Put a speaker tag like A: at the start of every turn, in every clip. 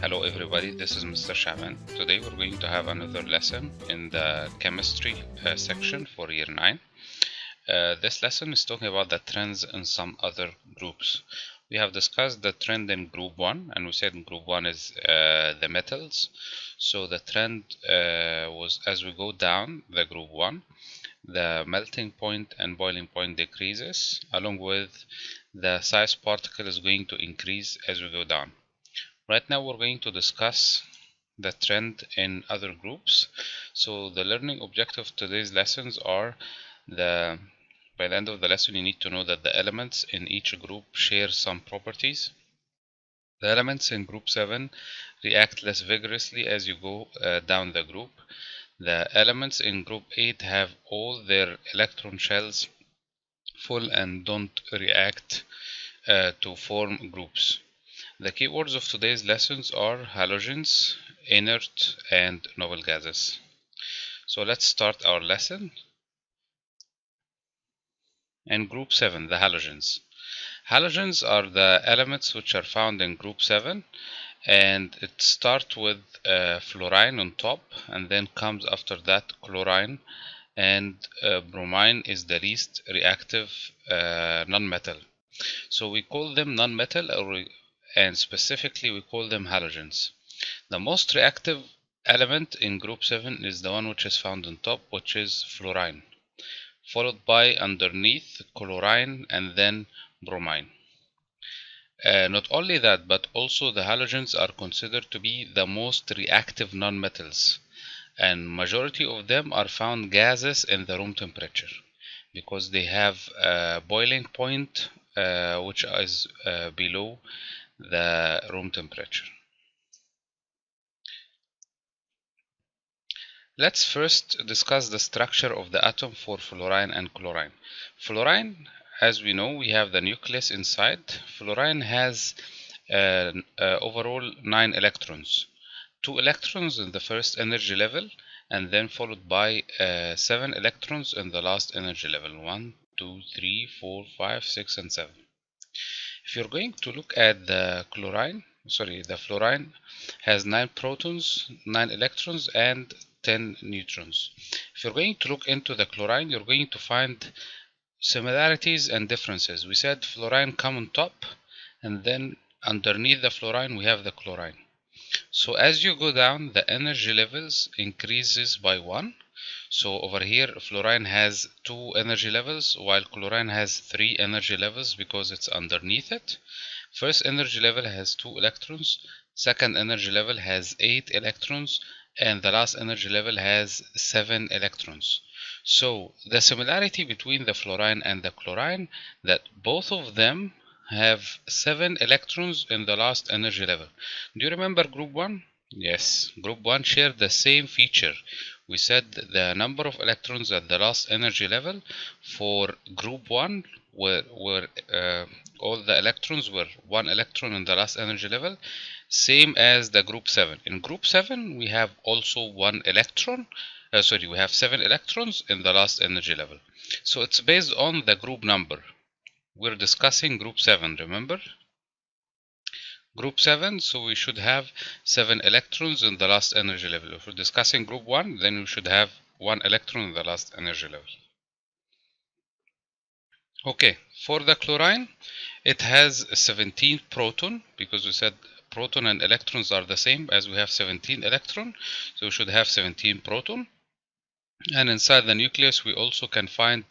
A: Hello everybody, this is Mr. Shaban. Today we're going to have another lesson in the chemistry section for year 9. This lesson is talking about the trends in some other groups. We have discussed the trend in group 1 and we said group 1 is the metals. So the trend was as we go down the group 1, the melting point and boiling point decreases, along with the size particle is going to increase as we go down. Right now we're going to discuss the trend in other groups. So the learning objective of today's lessons are by the end of the lesson you need to know that the elements in each group share some properties. The elements in group 7 react less vigorously as you go down the group. The elements in group 8 have all their electron shells full and don't react to form groups. The keywords of today's lessons are halogens, inert, and noble gases. So let's start our lesson. In group 7, the halogens. Halogens are the elements which are found in group 7, and it starts with fluorine on top, and then comes after that chlorine, and bromine is the least reactive nonmetal. So we call them nonmetal, and specifically we call them halogens. The most reactive element in group 7 is the one which is found on top, which is fluorine, followed by underneath chlorine and then bromine. Not only that, but also the halogens are considered to be the most reactive nonmetals, and majority of them are found gases in the room temperature because they have a boiling point which is below the room temperature. Let's first discuss the structure of the atom for fluorine and chlorine. Fluorine, as we know, we have the nucleus inside. Fluorine has overall 9 electrons. 2 electrons in the first energy level, and then followed by 7 electrons in the last energy level. 1, 2, 3, 4, 5, 6, and 7. If you're going to look at the fluorine has 9 protons, 9 electrons, and 10 neutrons. If you're going to look into the chlorine, you're going to find similarities and differences. We said fluorine come on top, and then underneath the fluorine we have the chlorine. So as you go down, the energy levels increases by 1. So over here fluorine has 2 energy levels while chlorine has 3 energy levels because it's underneath it. First energy level has 2 electrons, second energy level has 8 electrons, and the last energy level has 7 electrons. So the similarity between the fluorine and the chlorine, that both of them have 7 electrons in the last energy level. Do you remember group 1? Yes, group 1 shared the same feature. We said the number of electrons at the last energy level for group 1 were all the electrons were 1 electron in the last energy level, same as the group 7. In group 7 we have also 1 electron, we have 7 electrons in the last energy level. So it's based on the group number. We're discussing group 7, remember? Group 7, so we should have 7 electrons in the last energy level. If we're discussing group 1, then we should have 1 electron in the last energy level. Okay, for the chlorine, it has 17 proton, because we said proton and electrons are the same as we have 17 electron, so we should have 17 proton. And inside the nucleus we also can find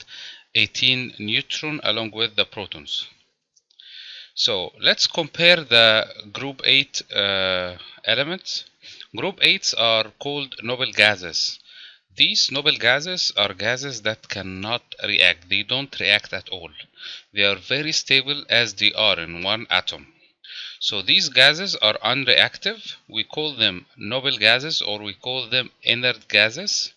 A: 18 neutron along with the protons. So let's compare the group 8 elements. Group 8s are called noble gases. These noble gases are gases that cannot react. They don't react at all. They are very stable as they are in one atom. So these gases are unreactive. We call them noble gases, or we call them inert gases.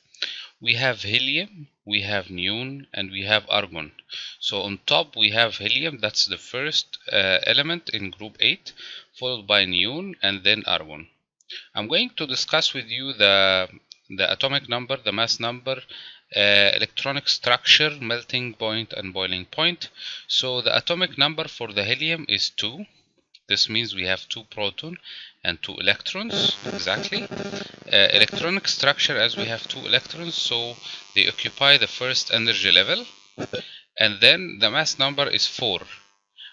A: We have helium, we have neon, and we have argon. So on top we have helium, that's the first element in group 8, followed by neon and then argon. I'm going to discuss with you the atomic number, the mass number, electronic structure, melting point and boiling point. So the atomic number for the helium is 2. This means we have 2 proton and 2 electrons, exactly. Electronic structure, as we have 2 electrons, so they occupy the first energy level, and then the mass number is 4.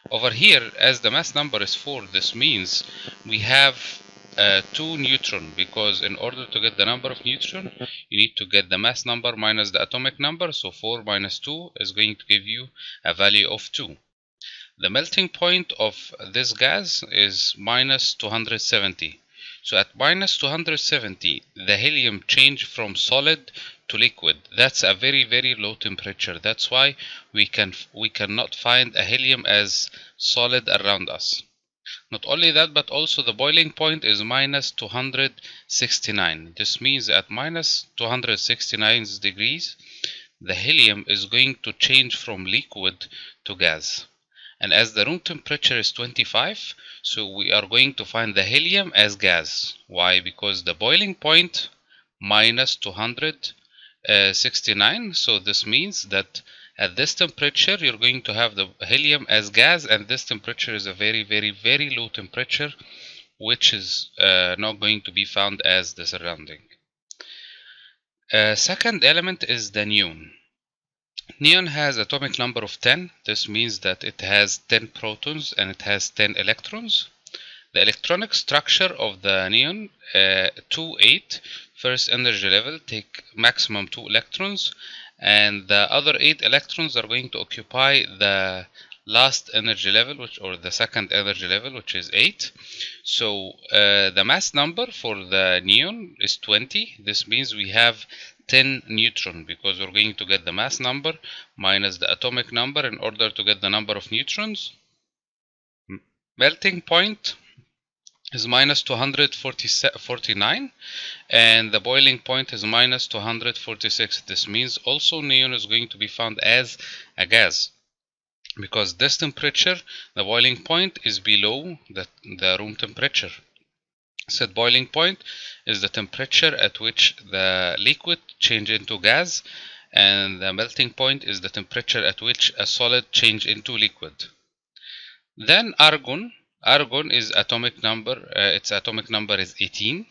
A: Over here, as the mass number is 4, this means we have 2 neutron, because in order to get the number of neutron, you need to get the mass number minus the atomic number, so 4 minus 2 is going to give you a value of 2. The melting point of this gas is minus 270. So at minus 270, the helium changed from solid to liquid. That's a very, very low temperature. That's why we cannot find a helium as solid around us. Not only that, but also the boiling point is minus 269. This means at minus 269 degrees, the helium is going to change from liquid to gas. And as the room temperature is 25, so we are going to find the helium as gas. Why? Because the boiling point minus 269, so this means that at this temperature you're going to have the helium as gas, and this temperature is a very, very, very low temperature, which is not going to be found as the surrounding. Second element is the neon. Neon has atomic number of 10. This means that it has 10 protons and it has 10 electrons. The electronic structure of the neon 2-8, first energy level, take maximum 2 electrons, and the other 8 electrons are going to occupy the last energy level, or the second energy level, which is 8. So the mass number for the neon is 20. This means we have 10 neutron, because we're going to get the mass number minus the atomic number in order to get the number of neutrons. Melting point is minus 249, and the boiling point is minus 246. This means also neon is going to be found as a gas, because this temperature, the boiling point, is below the room temperature. Set boiling point is the temperature at which the liquid changes into gas, and the melting point is the temperature at which a solid changes into liquid. Then argon. Argon is atomic number. Its atomic number is 18,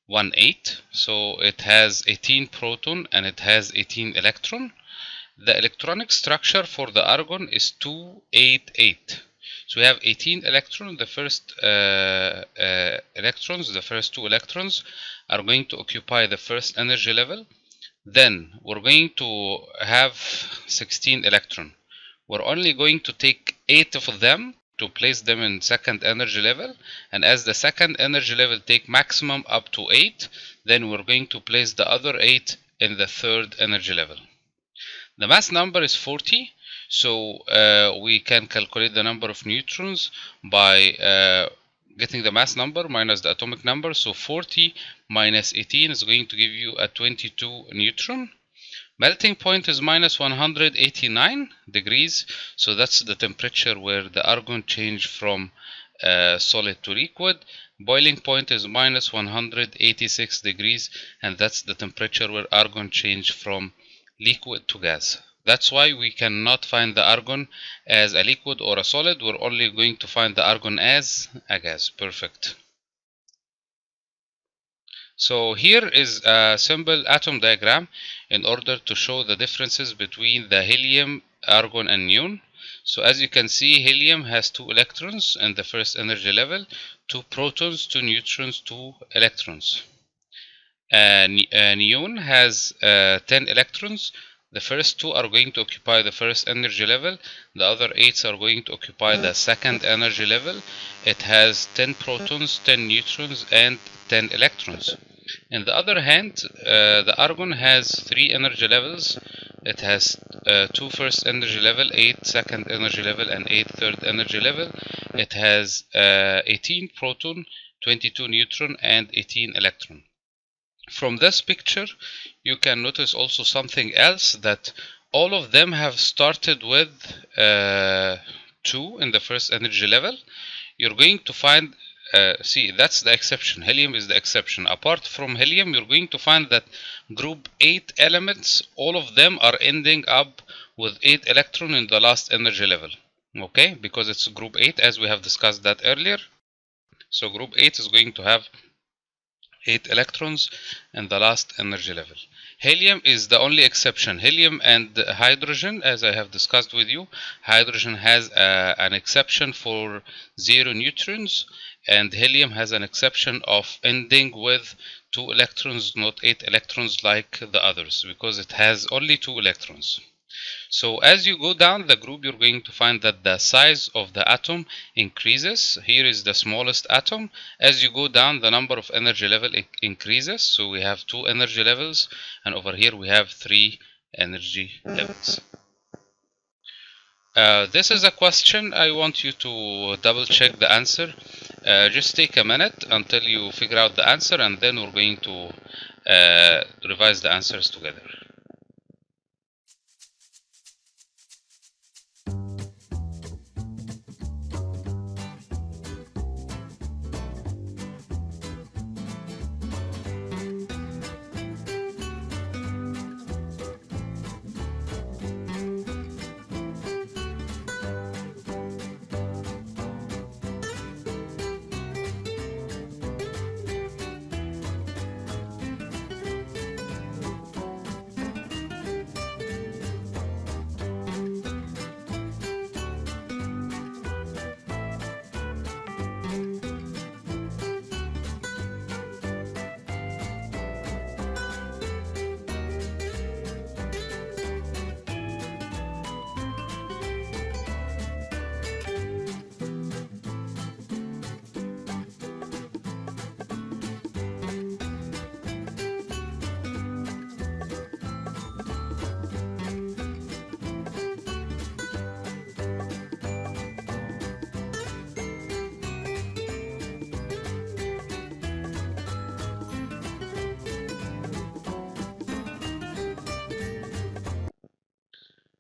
A: 1-8. So it has 18 proton and it has 18 electron. The electronic structure for the argon is 2-8-8. So we have 18 electrons. The first electrons, the first 2 electrons, are going to occupy the first energy level. Then we're going to have 16 electrons. We're only going to take 8 of them to place them in second energy level, and as the second energy level take maximum up to 8, then we're going to place the other 8 in the third energy level. The mass number is 40. So we can calculate the number of neutrons by getting the mass number minus the atomic number. So 40 minus 18 is going to give you a 22 neutron. Melting point is minus 189 degrees. So that's the temperature where the argon changed from solid to liquid. Boiling point is minus 186 degrees, and that's the temperature where argon changed from liquid to gas. That's why we cannot find the argon as a liquid or a solid. We're only going to find the argon as a gas. Perfect. So here is a simple atom diagram in order to show the differences between the helium, argon, and neon. So as you can see, helium has 2 electrons in the first energy level, 2 protons, 2 neutrons, 2 electrons. Neon has 10 electrons. The first 2 are going to occupy the first energy level. The other 8 are going to occupy the second energy level. It has 10 protons, 10 neutrons, and 10 electrons. On the other hand, the argon has 3 energy levels. It has 2 first energy level, 8 second energy level, and 8 third energy level. It has 18 proton, 22 neutron, and 18 electron. From this picture, you can notice also something else, that all of them have started with 2 in the first energy level. You're going to find, see, that's the exception. Helium is the exception. Apart from helium, you're going to find that group 8 elements, all of them are ending up with 8 electrons in the last energy level. okay, because it's group 8 as we have discussed that earlier. So group 8 is going to have 8 electrons in the last energy level. Helium is the only exception. Helium and hydrogen, as I have discussed with you, hydrogen has an exception for 0 neutrons, and helium has an exception of ending with 2 electrons, not 8 electrons like the others, because it has only 2 electrons. So as you go down the group, you're going to find that the size of the atom increases. Here is the smallest atom. As you go down, the number of energy level increases. So we have 2 energy levels, and over here we have 3 energy levels. This is a question I want you to double check the answer. Just take a minute until you figure out the answer, and then we're going to revise the answers together.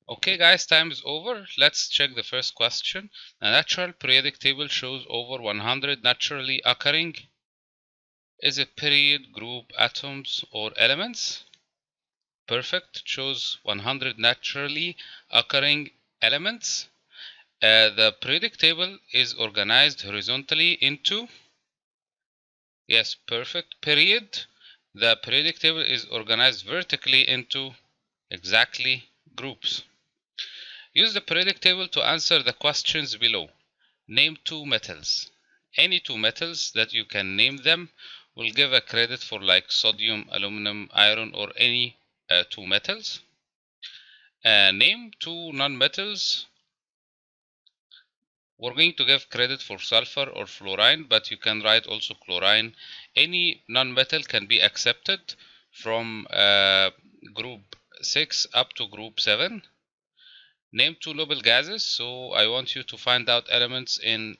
A: Okay guys, time is over. Let's check the first question. A natural periodic table shows over 100 naturally occurring. Is it period, group, atoms, or elements? Perfect. Shows 100 naturally occurring elements. The periodic table is organized horizontally into, yes, perfect, period. The periodic table is organized vertically into exactly groups. Use the periodic table to answer the questions below. Name 2 metals. Any 2 metals that you can name them will give a credit for like sodium, aluminum, iron, or any 2 metals. Name 2 non-metals. We're going to give credit for sulfur or fluorine, but you can write also chlorine. Any non-metal can be accepted from group 6 up to group 7. Name 2 noble gases. So I want you to find out elements in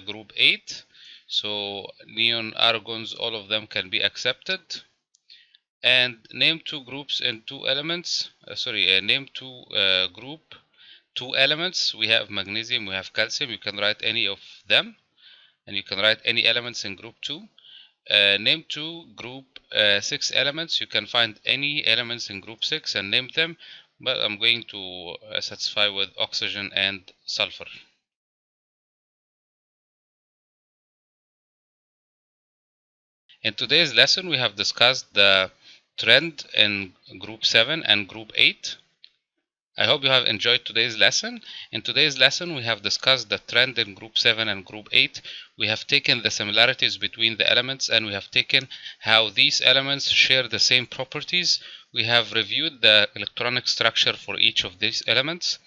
A: group 8. So neon, argons, all of them can be accepted. And name 2 groups and 2 elements. Name 2 group 2 elements. We have magnesium, we have calcium. You can write any of them, and you can write any elements in group 2. Name 2 group 6 elements. You can find any elements in group 6 and name them, but I'm going to satisfy with oxygen and sulfur. In today's lesson, we have discussed the trend in group 7 and group 8. I hope you have enjoyed today's lesson. In today's lesson, we have discussed the trend in group 7 and group 8. We have taken the similarities between the elements, and we have taken how these elements share the same properties. We have reviewed the electronic structure for each of these elements.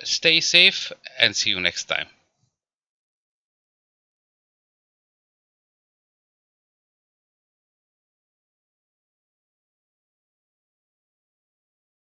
A: Stay safe and see you next time.